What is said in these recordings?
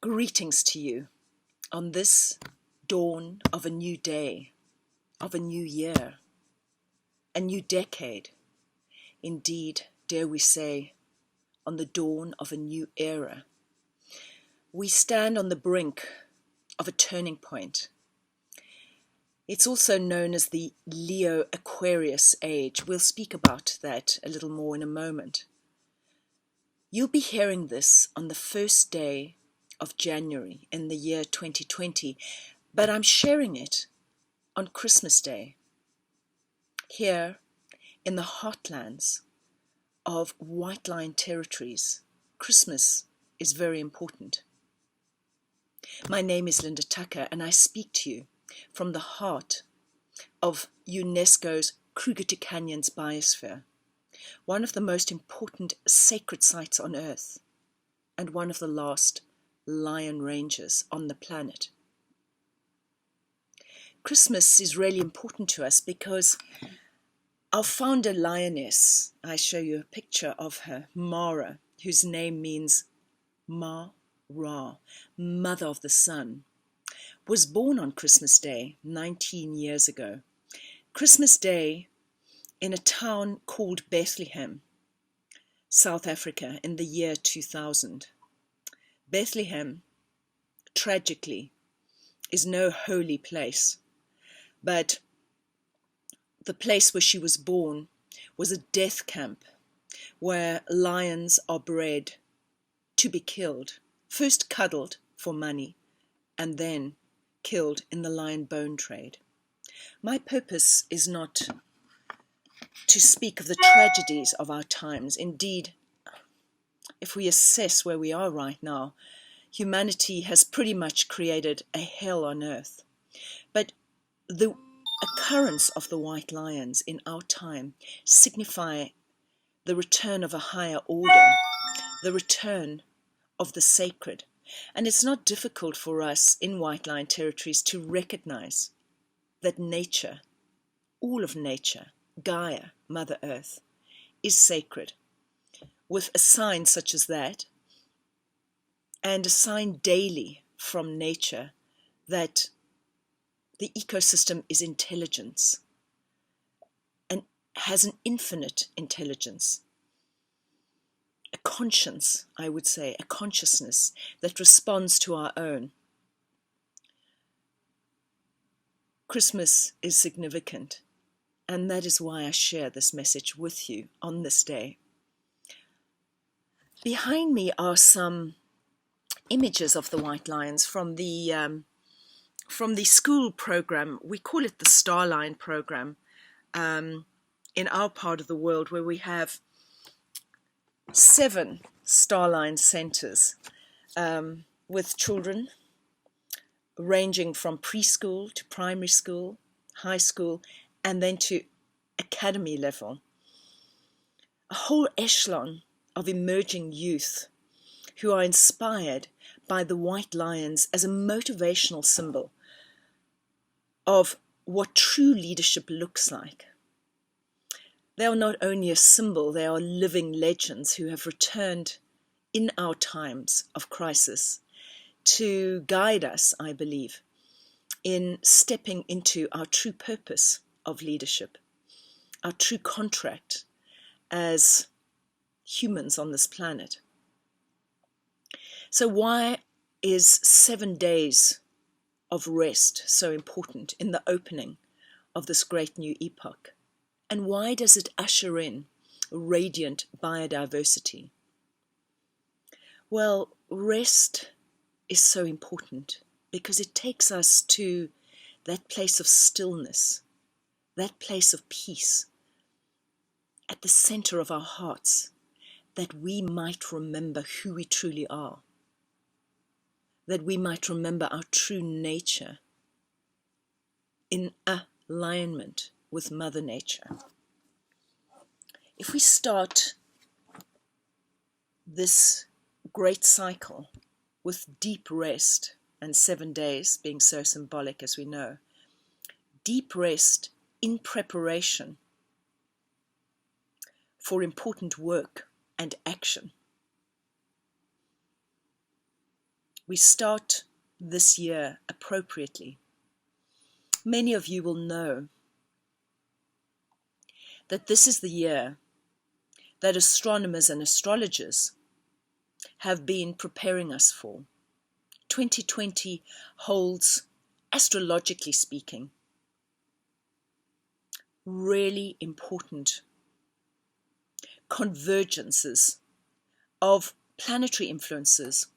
Greetings to you on this dawn of a new day, of a new year, a new decade. Indeed, dare we say, on the dawn of a new era. We stand on the brink of a turning point. It's also known as the Leo-Aquarius Age. We'll speak about that a little more in a moment. You'll be hearing this on the first day of January in the year 2020, but I'm sharing it on Christmas Day, here in the heartlands of White Lion territories. Christmas is very important. My name is Linda Tucker, and I speak to you from the heart of UNESCO's Kruger Canyons biosphere, one of the most important sacred sites on Earth, and one of the last lion ranges on the planet. Christmas is really important to us because our founder lioness, I show you a picture of her, Mara, whose name means Ma-Ra, Mother of the Sun, was born on Christmas Day 19 years ago. Christmas Day in a town called Bethlehem, South Africa, in the year 2000. Bethlehem, tragically, is no holy place, but the place where she was born was a death camp where lions are bred to be killed, first cuddled for money, and then killed in the lion bone trade. My purpose is not to speak of the tragedies of our times. Indeed, if we assess where we are right now, humanity has pretty much created a hell on earth. But the occurrence of the white lions in our time signify the return of a higher order, the return of the sacred. And it's not difficult for us in white lion territories to recognize that nature, all of nature, Gaia, Mother Earth, is sacred. With a sign such as that, and a sign daily from nature that the ecosystem is intelligence and has an infinite intelligence, a conscience, I would say, a consciousness that responds to our own. Christmas is significant, and that is why I share this message with you on this day. Behind me are some images of the white lions from the school program. We call it the Starline program in our part of the world, where we have 7 Starline centers with children ranging from preschool to primary school, high school, and then to academy level. A whole echelon of emerging youth who are inspired by the white lions as a motivational symbol of what true leadership looks like. They are not only a symbol, they are living legends who have returned in our times of crisis to guide us, I believe, in stepping into our true purpose of leadership, our true contract as humans on this planet. So why is 7 days of rest so important in the opening of this great new epoch? And why does it usher in radiant biodiversity? Well, rest is so important because it takes us to that place of stillness, that place of peace at the center of our hearts, that we might remember who we truly are, that we might remember our true nature in alignment with Mother Nature. If we start this great cycle with deep rest, and 7 days being so symbolic as we know, deep rest in preparation for important work and action. we start this year appropriately. Many of you will know that this is the year that astronomers and astrologers have been preparing us for. 2020 holds, astrologically speaking, really important convergences of planetary influences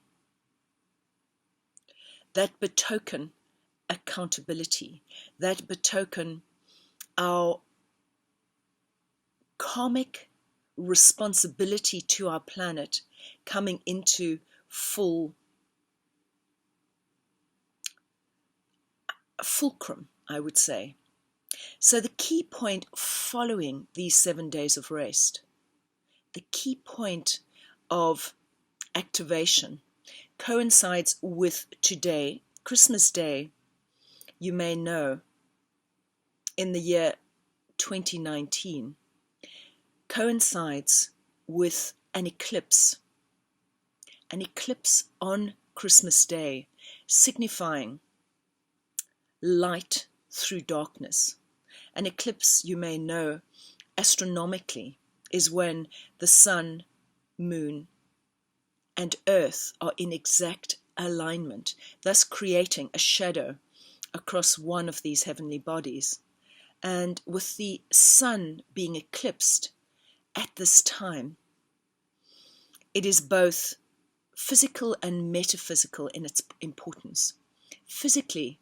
that betoken accountability, that betoken our karmic responsibility to our planet coming into full fulcrum, I would say. So the key point following these 7 days of rest, the key point of activation, coincides with today, Christmas Day. You may know, in the year 2019, coincides with an eclipse on Christmas Day, signifying light through darkness. An eclipse, you may know, astronomically, is when the sun, moon, and earth are in exact alignment, thus creating a shadow across one of these heavenly bodies. And with the sun being eclipsed at this time, it is both physical and metaphysical in its importance. Physically,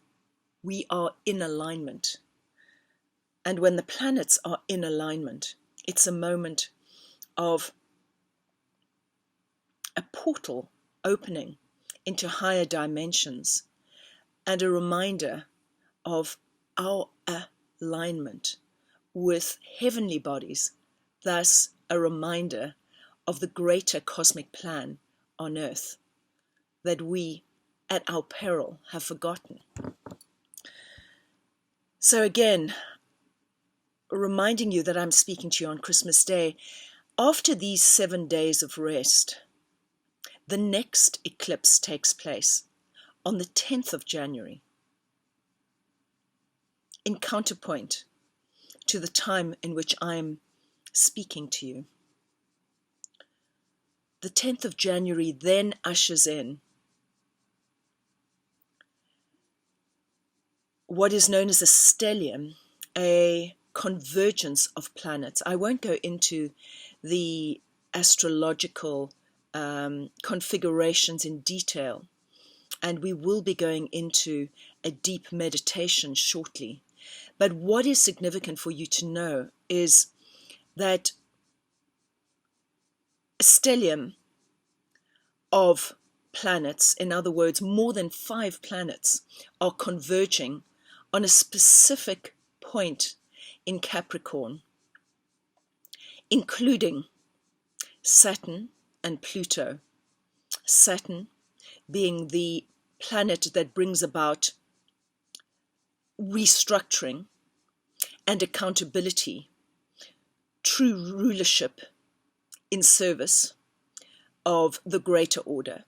we are in alignment. And when the planets are in alignment, it's a moment of a portal opening into higher dimensions and a reminder of our alignment with heavenly bodies, thus a reminder of the greater cosmic plan on earth that we, at our peril, have forgotten. So again, reminding you that I'm speaking to you on Christmas Day, after these 7 days of rest, the next eclipse takes place on the 10th of January, in counterpoint to the time in which I'm speaking to you. The 10th of January then ushers in what is known as a stellium, a convergence of planets. I won't go into the astrological configurations in detail, and we will be going into a deep meditation shortly. But what is significant for you to know is that a stellium of planets, in other words, more than 5 planets, are converging on a specific point in Capricorn, including Saturn and Pluto. Saturn being the planet that brings about restructuring and accountability, true rulership in service of the greater order.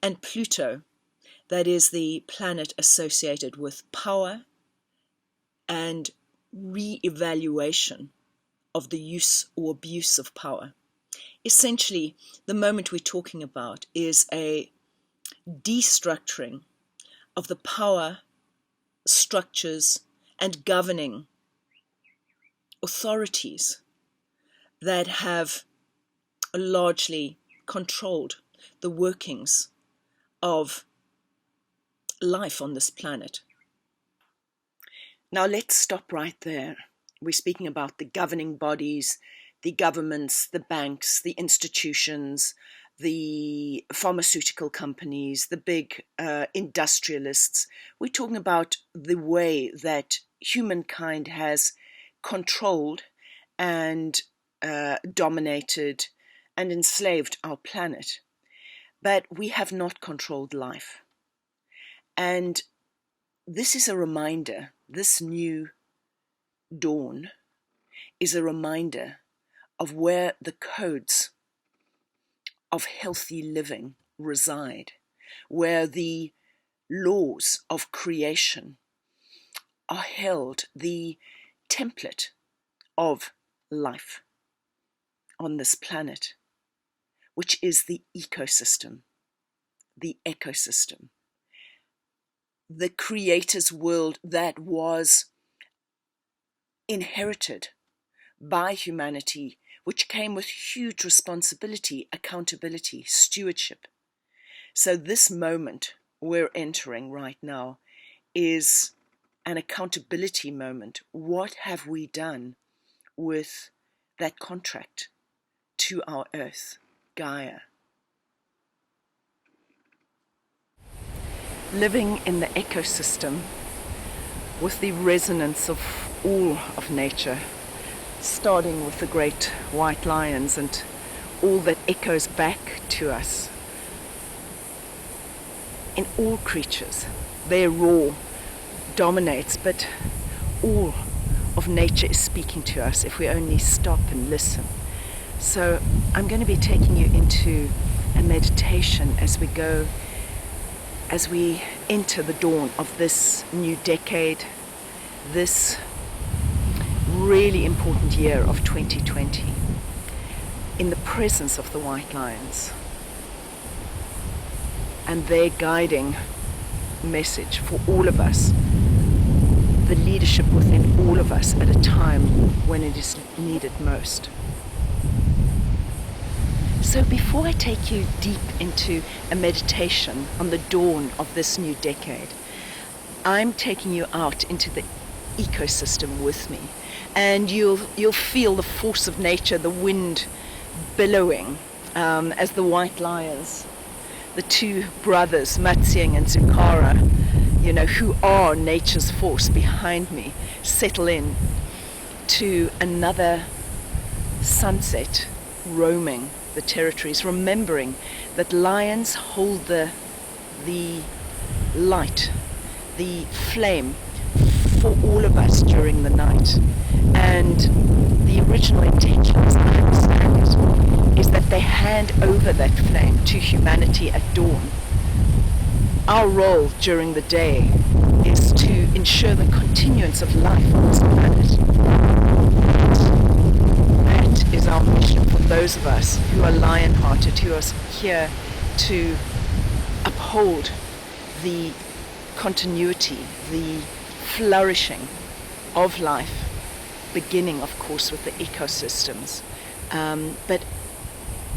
And Pluto, that is the planet associated with power and re-evaluation of the use or abuse of power. Essentially, the moment we're talking about is a destructuring of the power structures and governing authorities that have largely controlled the workings of life on this planet. Now let's stop right there. We're speaking about the governing bodies, the governments, the banks, the institutions, the pharmaceutical companies, the big industrialists. We're talking about the way that humankind has controlled and dominated and enslaved our planet. But we have not controlled life. And this is a reminder, this new dawn is a reminder of where the codes of healthy living reside. where the laws of creation are held, the template of life on this planet, which is the ecosystem, the ecosystem, the Creator's world that was inherited by humanity, which came with huge responsibility, accountability, stewardship. So this moment we're entering right now is an accountability moment. What have we done with that contract to our earth, Gaia? Living in the ecosystem with the resonance of all of nature, starting with the great white lions and all that echoes back to us. In all creatures, their roar dominates, but all of nature is speaking to us if we only stop and listen. So I'm going to be taking you into a meditation as we enter the dawn of this new decade, this really important year of 2020, in the presence of the white lions and their guiding message for all of us, the leadership within all of us at a time when it is needed most. So before I take you deep into a meditation on the dawn of this new decade, I'm taking you out into the ecosystem with me, and you'll feel the force of nature, the wind billowing as the white lions, the two brothers, Matsiang and Zukara, who are nature's force behind me, settle in to another sunset, roaming the territories, remembering that lions hold the light, the flame for all of us during the night. And the original intention, as I understand it, is that they hand over that flame to humanity at dawn. Our role during the day is to ensure the continuance of life on this planet. That is our mission for those of us who are lion-hearted, who are here to uphold the continuity, the flourishing of life, beginning, of course, with the ecosystems,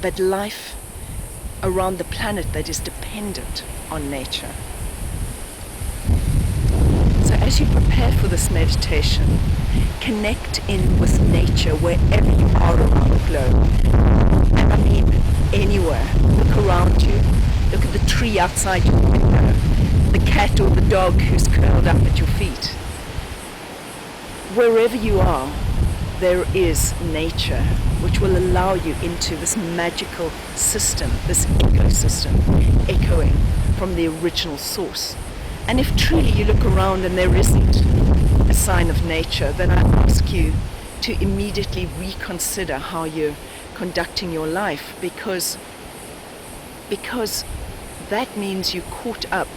but life around the planet that is dependent on nature. So as you prepare for this meditation, connect in with nature wherever you are around the globe. And I mean anywhere. Look around you. Look at the tree outside your window, the cat or the dog who's curled up at your feet. Wherever you are, there is nature which will allow you into this magical system, this ecosystem, echoing from the original source. And if truly you look around and there isn't a sign of nature, then I ask you to immediately reconsider how you're conducting your life, because that means you're caught up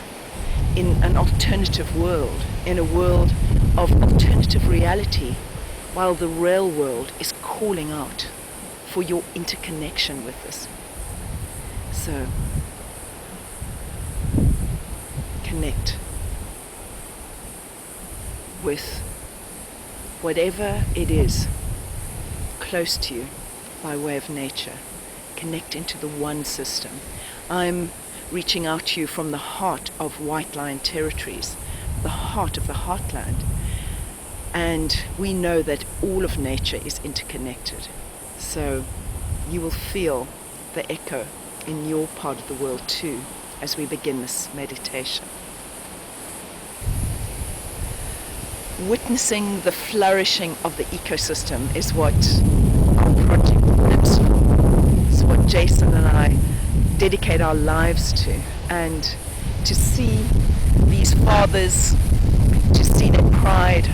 in an alternative world, in a world of alternative reality, while the real world is calling out for your interconnection with this. So, connect with whatever it is close to you by way of nature. Connect into the one system. I'm reaching out to you from the heart of White Lion territories, the heart of the heartland. And we know that all of nature is interconnected. So you will feel the echo in your part of the world too as we begin this meditation. Witnessing the flourishing of the ecosystem is what our project lives for. It's what Jason and I dedicate our lives to. And to see these fathers, to see their pride,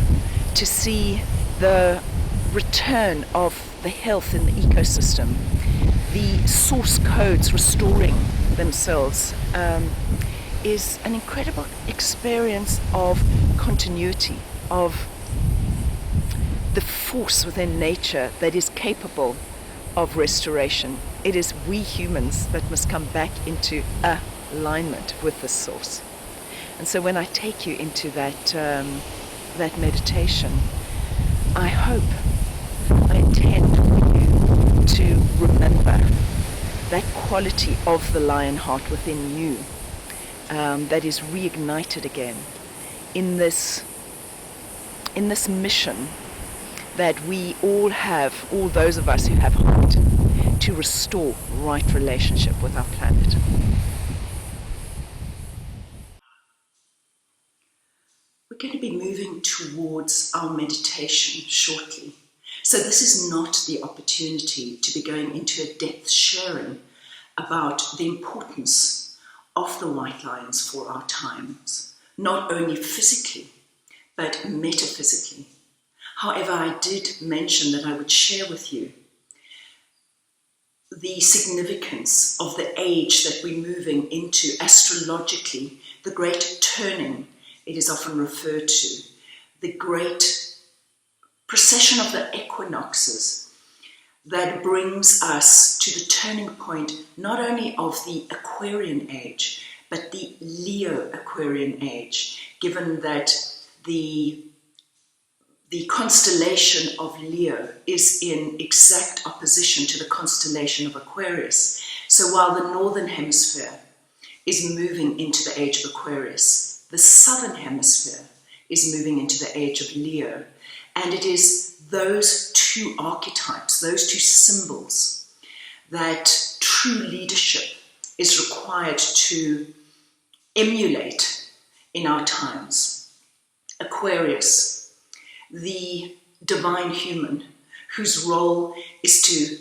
to see the return of the health in the ecosystem, the source codes restoring themselves is an incredible experience of continuity, of the force within nature that is capable of restoration. It is we humans that must come back into alignment with the source. And so when I take you into that meditation, I hope, I intend for you to remember that quality of the lion heart within you that is reignited again in this mission that we all have, all those of us who have heart, to restore right relationship with our planet. We're going to be moving towards our meditation shortly. So this is not the opportunity to be going into a depth sharing about the importance of the white lions for our times, not only physically, but metaphysically. However, I did mention that I would share with you the significance of the age that we're moving into astrologically, the great turning, it is often referred to, the great precession of the equinoxes that brings us to the turning point not only of the Aquarian age, but the Leo-Aquarian age, given that the constellation of Leo is in exact opposition to the constellation of Aquarius. So while the northern hemisphere is moving into the age of Aquarius, the southern hemisphere is moving into the age of Leo. And it is those two archetypes, those two symbols, that true leadership is required to emulate in our times. Aquarius, the divine human, whose role is to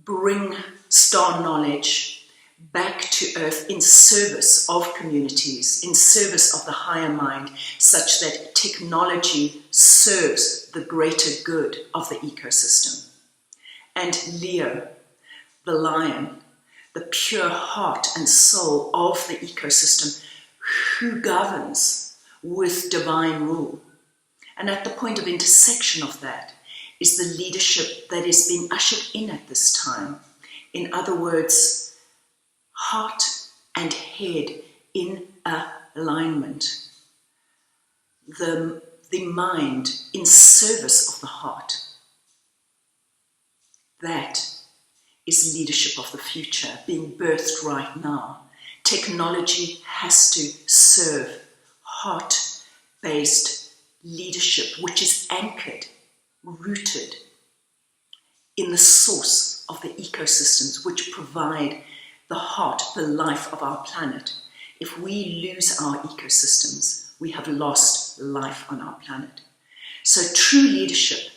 bring star knowledge back to earth in service of communities, in service of the higher mind, such that technology serves the greater good of the ecosystem. And Leo, the lion, the pure heart and soul of the ecosystem, who governs with divine rule. And at the point of intersection of that is the leadership that is being ushered in at this time. In other words, heart and head in alignment. The mind in service of the heart. That is leadership of the future being birthed right now. Technology has to serve heart-based leadership, which is anchored, rooted in the source of the ecosystems which provide the heart, the life of our planet. If we lose our ecosystems, we have lost life on our planet. So true leadership,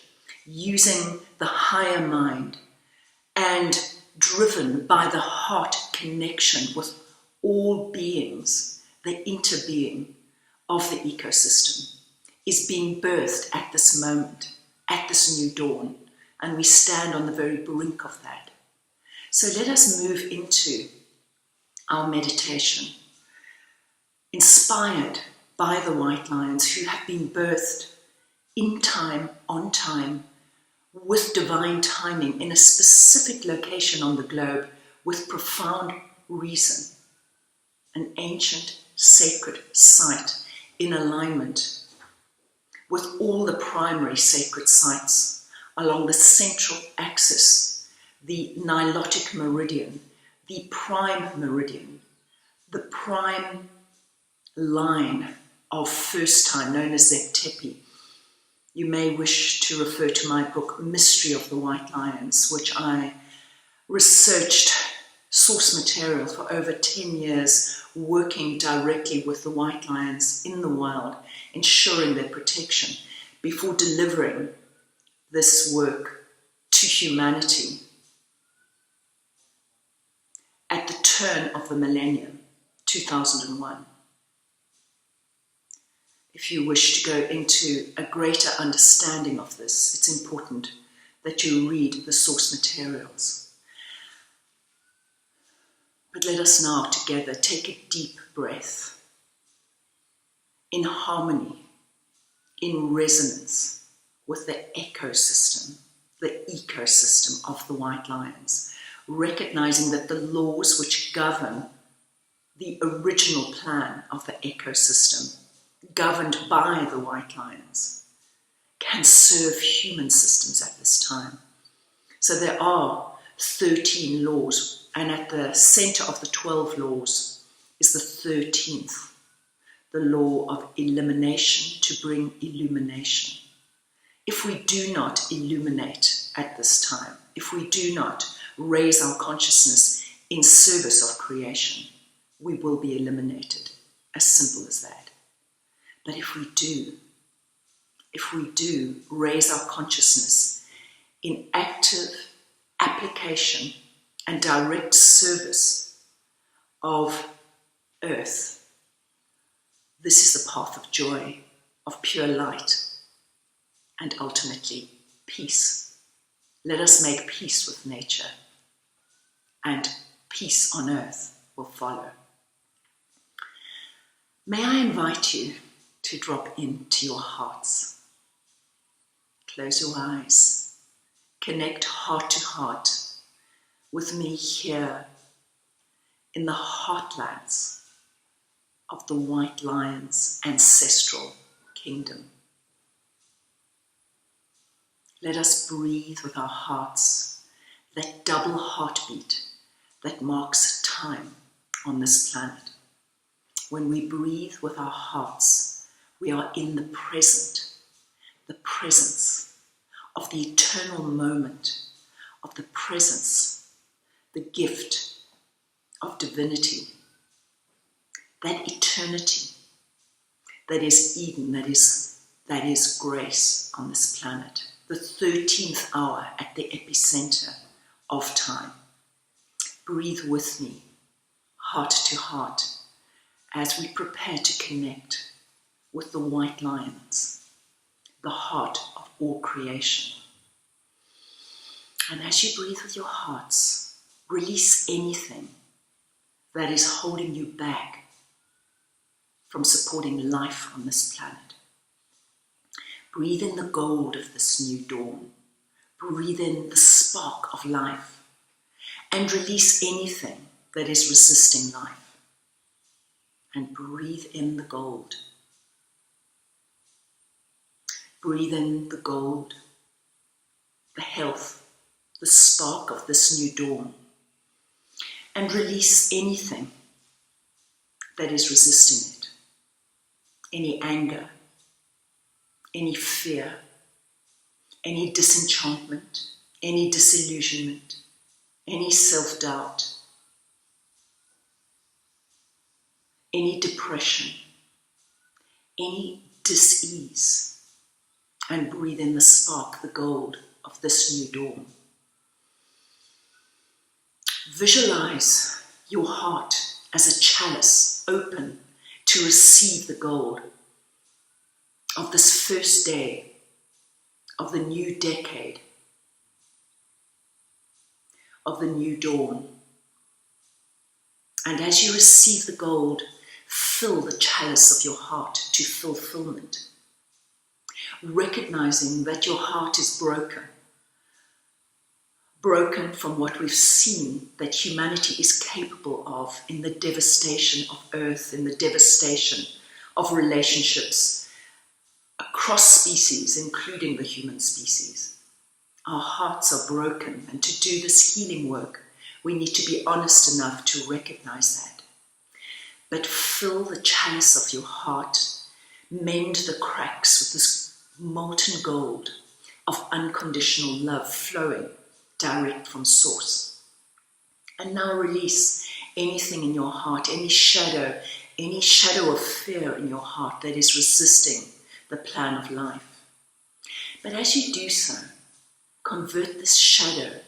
using the higher mind and driven by the heart connection with all beings, the interbeing of the ecosystem, is being birthed at this moment, at this new dawn, and we stand on the very brink of that. So let us move into our meditation, inspired by the white lions who have been birthed in time, on time, with divine timing in a specific location on the globe with profound reason, an ancient sacred site in alignment with all the primary sacred sites along the central axis, the Nilotic meridian, the prime meridian, the prime line of first time, known as Zektepe. You may wish to refer to my book, Mystery of the White Lions, which I researched source material for over 10 years, working directly with the white lions in the wild, ensuring their protection before delivering this work to humanity at the turn of the millennium, 2001. If you wish to go into a greater understanding of this, it's important that you read the source materials. But let us now together take a deep breath in harmony, in resonance with the ecosystem of the white lions, recognizing that the laws which govern the original plan of the ecosystem, governed by the white lions, can serve human systems at this time. So there are 13 laws, and at the center of the 12 laws is the 13th, the law of elimination to bring illumination. If we do not illuminate at this time, if we do not raise our consciousness in service of creation, we will be eliminated. As simple as that. But if we do raise our consciousness in active application and direct service of earth, this is the path of joy, of pure light, and ultimately peace. Let us make peace with nature, and peace on earth will follow. May I invite you to drop into your hearts. Close your eyes. Connect heart to heart with me here in the heartlands of the white lion's ancestral kingdom. Let us breathe with our hearts, that double heartbeat that marks time on this planet. When we breathe with our hearts, we are in the present, the presence of the eternal moment, of the presence, the gift of divinity, that eternity that is Eden, that is grace on this planet, the 13th hour at the epicenter of time. Breathe with me, heart to heart, as we prepare to connect with the white lions, the heart of all creation. And as you breathe with your hearts, release anything that is holding you back from supporting life on this planet. Breathe in the gold of this new dawn. Breathe in the spark of life, and release anything that is resisting life. And breathe in the gold. Breathe in the gold, the health, the spark of this new dawn. And release anything that is resisting it. Any anger, any fear, any disenchantment, any disillusionment, any self-doubt, any depression, any dis-ease, and breathe in the spark, the gold of this new dawn. Visualize your heart as a chalice open to receive the gold of this first day of the new decade, of the new dawn. And as you receive the gold, fill the chalice of your heart to fulfillment, recognizing that your heart is broken from what we've seen that humanity is capable of in the devastation of earth, in the devastation of relationships across species, including the human species. Our hearts are broken, and to do this healing work, we need to be honest enough to recognize that. But fill the chalice of your heart, mend the cracks with this molten gold of unconditional love flowing direct from source. And now release anything in your heart, any shadow of fear in your heart that is resisting the plan of life. But as you do so, convert this shadow,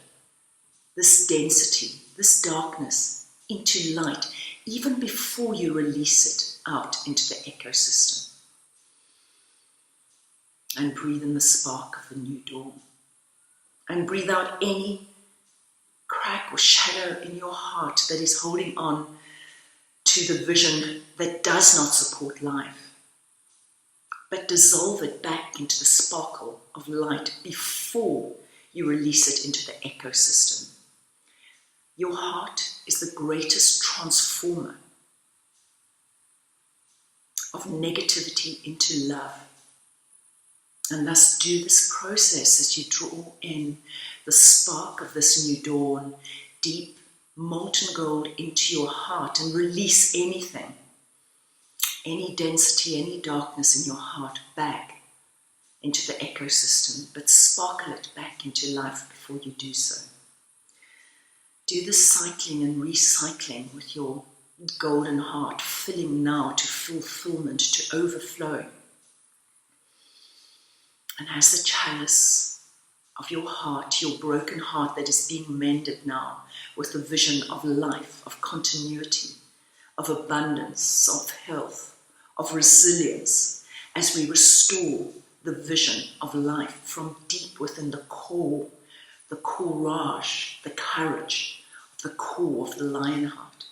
this density, this darkness into light, even before you release it out into the ecosystem. And breathe in the spark of the new dawn. And breathe out any crack or shadow in your heart that is holding on to the vision that does not support life, but dissolve it back into the sparkle of light before you release it into the ecosystem. Your heart is the greatest transformer of negativity into love. And thus do this process as you draw in the spark of this new dawn, deep molten gold into your heart, and release anything, any density, any darkness in your heart back into the ecosystem, but sparkle it back into life before you do so. Do this cycling and recycling with your golden heart, filling now to fulfillment, to overflowing. And as the chalice of your heart, your broken heart that is being mended now with the vision of life, of continuity, of abundance, of health, of resilience, as we restore the vision of life from deep within the core, the courage, the courage of the core of the lion heart.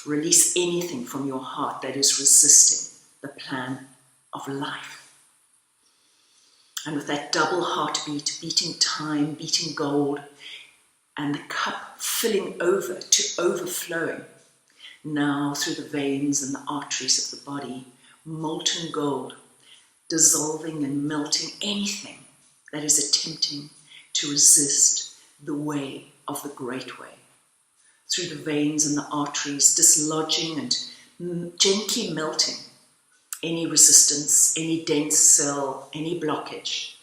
Release anything from your heart that is resisting the plan of life. And with that double heartbeat, beating time, beating gold, and the cup filling over to overflowing, now through the veins and the arteries of the body, molten gold, dissolving and melting anything that is attempting to resist the way of the great way. Through the veins and the arteries, dislodging and gently melting any resistance, any dense cell, any blockage,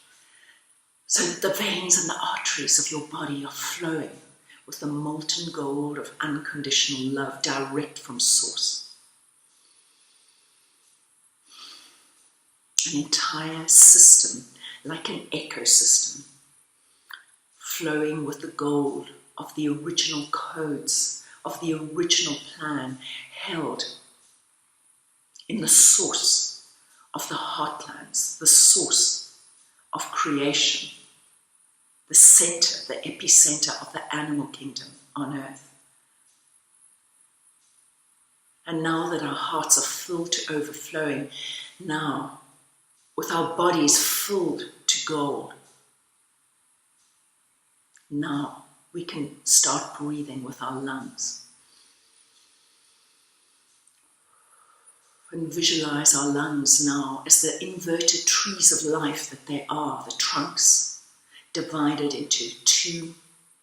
so that the veins and the arteries of your body are flowing with the molten gold of unconditional love direct from source. An entire system, like an ecosystem, flowing with the gold of the original codes, of the original plan, held in the source of the heartlands, the source of creation, the center, the epicenter of the animal kingdom on earth. And now that our hearts are filled to overflowing, now with our bodies filled to gold, now we can start breathing with our lungs. And visualize our lungs now as the inverted trees of life that they are, the trunks divided into two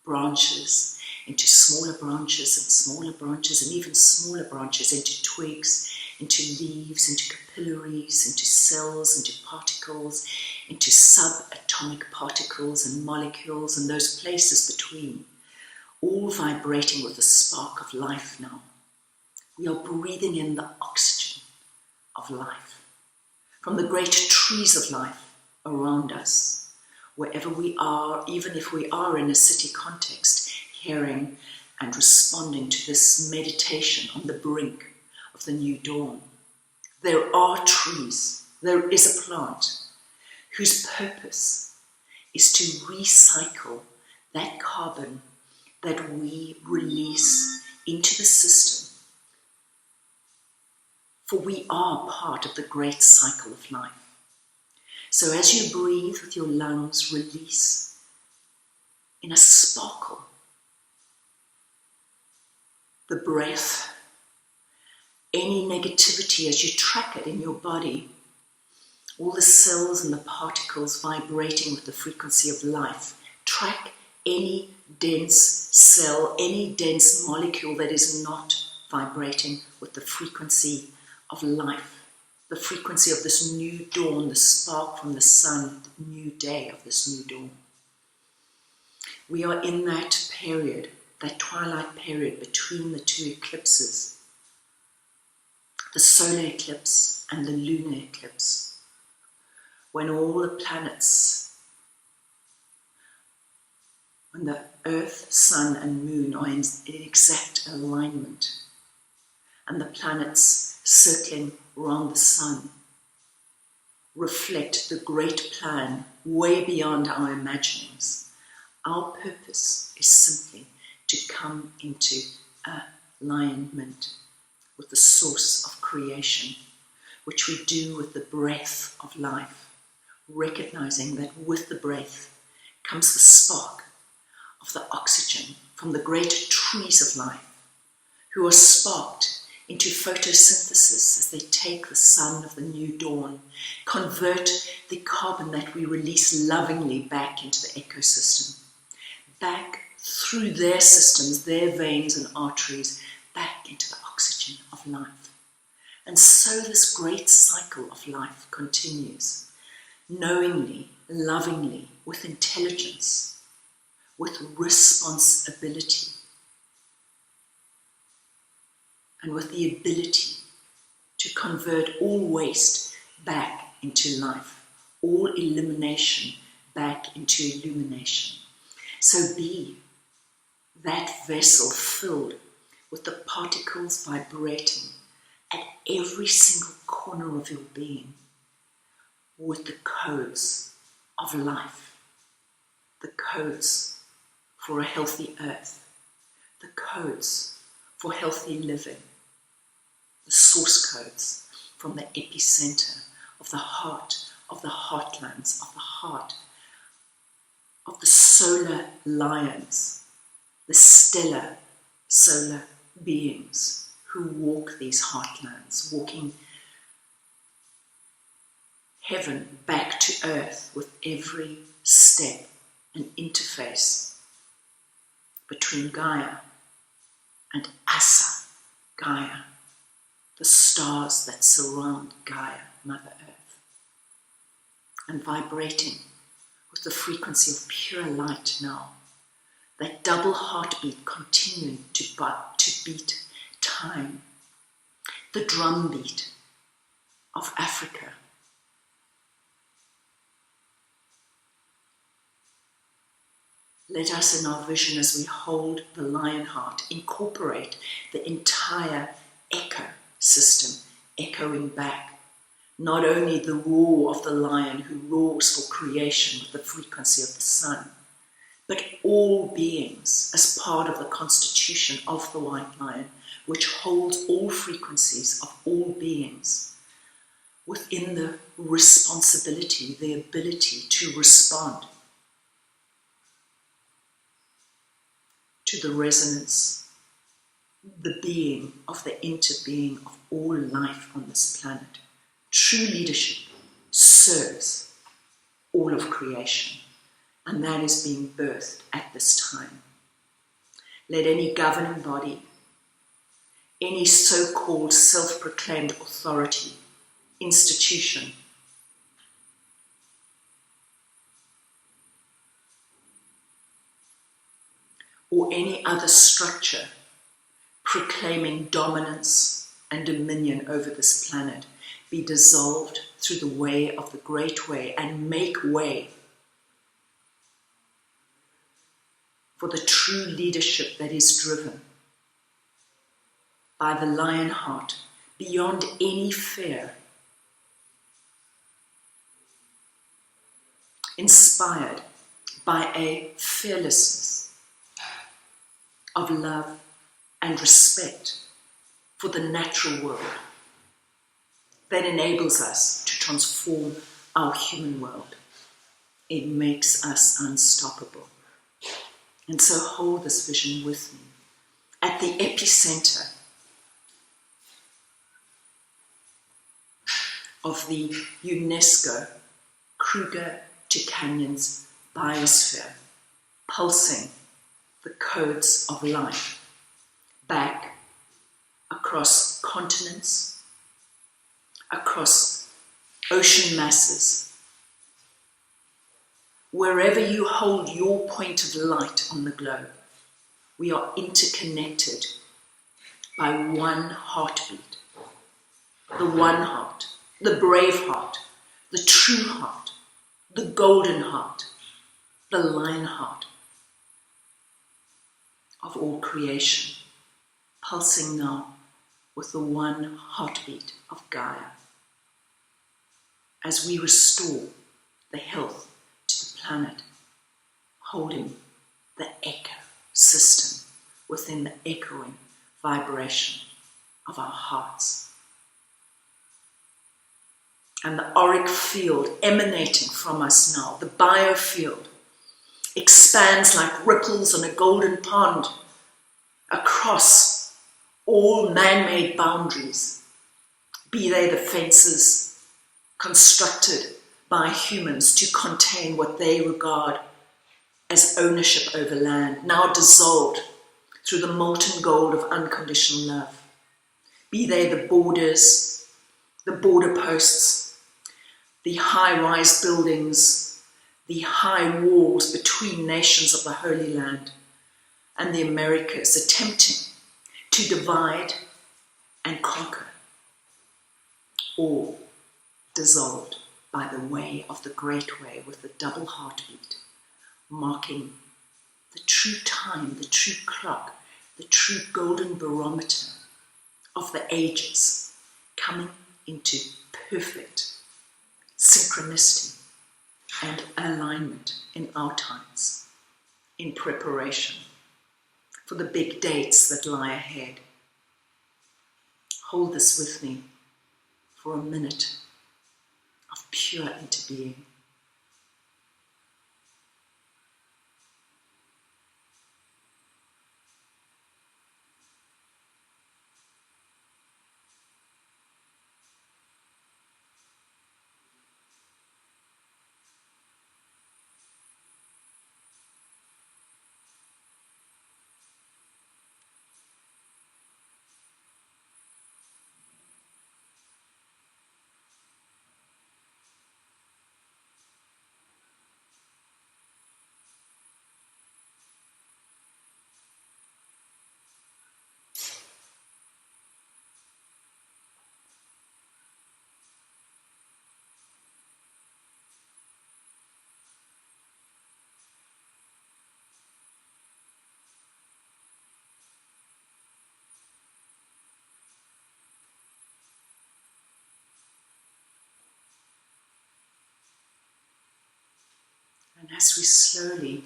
branches, into smaller branches and smaller branches and even smaller branches, into twigs, into leaves, into capillaries, into cells, into particles, into subatomic particles and molecules and those places between, all vibrating with the spark of life now. We are breathing in the oxygen of life, from the great trees of life around us, wherever we are, even if we are in a city context, hearing and responding to this meditation on the brink of the new dawn. There are trees, there is a plant whose purpose is to recycle that carbon that we release into the system. For we are part of the great cycle of life. So as you breathe with your lungs, release in a sparkle the breath, any negativity as you track it in your body, all the cells and the particles vibrating with the frequency of life. Track any dense cell, any dense molecule that is not vibrating with the frequency of life, the frequency of this new dawn, the spark from the sun, the new day of this new dawn. We are in that period, that twilight period between the two eclipses, the solar eclipse and the lunar eclipse, when all the planets, when the earth, sun and moon are in exact alignment, and the planets circling around the sun reflect the great plan way beyond our imaginings, Our purpose is simply to come into alignment with the source of creation, which we do with the breath of life, recognizing that with the breath comes the spark of the oxygen from the great trees of life, who are sparked into photosynthesis as they take the sun of the new dawn, convert the carbon that we release lovingly back into the ecosystem, back through their systems, their veins and arteries, back into the oxygen of life. And so this great cycle of life continues, knowingly, lovingly, with intelligence, with responsibility, and with the ability to convert all waste back into life, all elimination back into illumination. So be that vessel filled with the particles vibrating at every single corner of your being with the codes of life, the codes for a healthy earth, the codes for healthy living, the source codes from the epicenter of the heart, of the heartlands, of the heart, of the solar lions, the stellar solar beings who walk these heartlands, walking heaven back to earth with every step and interface between Gaia and Asa, Gaia, the stars that surround Gaia, Mother Earth, and vibrating with the frequency of pure light now, that double heartbeat continuing to beat time, the drumbeat of Africa. Let us in our vision, as we hold the lion heart, incorporate the entire ecosystem echoing back, not only the roar of the lion who roars for creation with the frequency of the sun, but all beings as part of the constitution of the white lion, which holds all frequencies of all beings within the responsibility, the ability to respond to the resonance, the being of the interbeing of all life on this planet. True leadership serves all of creation, and that is being birthed at this time. Let any governing body, any so-called self-proclaimed authority, institution, or any other structure proclaiming dominance and dominion over this planet be dissolved through the way of the great way, and make way for the true leadership that is driven by the lion heart beyond any fear, inspired by a fearlessness of love and respect for the natural world that enables us to transform our human world. It makes us unstoppable. And so hold this vision with me. At the epicenter of the UNESCO Kruger to Canyons biosphere, pulsing the codes of life back across continents, across ocean masses, wherever you hold your point of light on the globe, we are interconnected by one heartbeat, the one heart, the brave heart, the true heart, the golden heart, the lion heart of all creation, pulsing now with the one heartbeat of Gaia, as we restore the health to the planet, holding the echo system within the echoing vibration of our hearts. And the auric field emanating from us now, the biofield, expands like ripples on a golden pond across all man-made boundaries, be they the fences constructed by humans to contain what they regard as ownership over land, now dissolved through the molten gold of unconditional love. Be they the borders, the border posts, the high-rise buildings, the high walls between nations of the Holy Land and the Americas attempting to divide and conquer, all dissolved by the way of the great way with the double heartbeat, marking the true time, the true clock, the true golden barometer of the ages coming into perfect synchronicity and alignment in our times, in preparation for the big dates that lie ahead. Hold this with me for a minute of pure interbeing. And as we slowly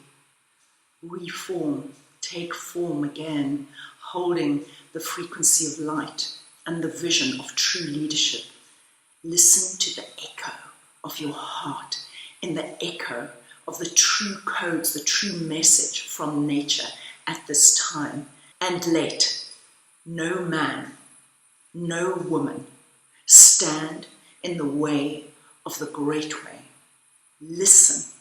reform, take form again, holding the frequency of light and the vision of true leadership, listen to the echo of your heart in the echo of the true codes, the true message from nature at this time. And let no man, no woman stand in the way of the great way. Listen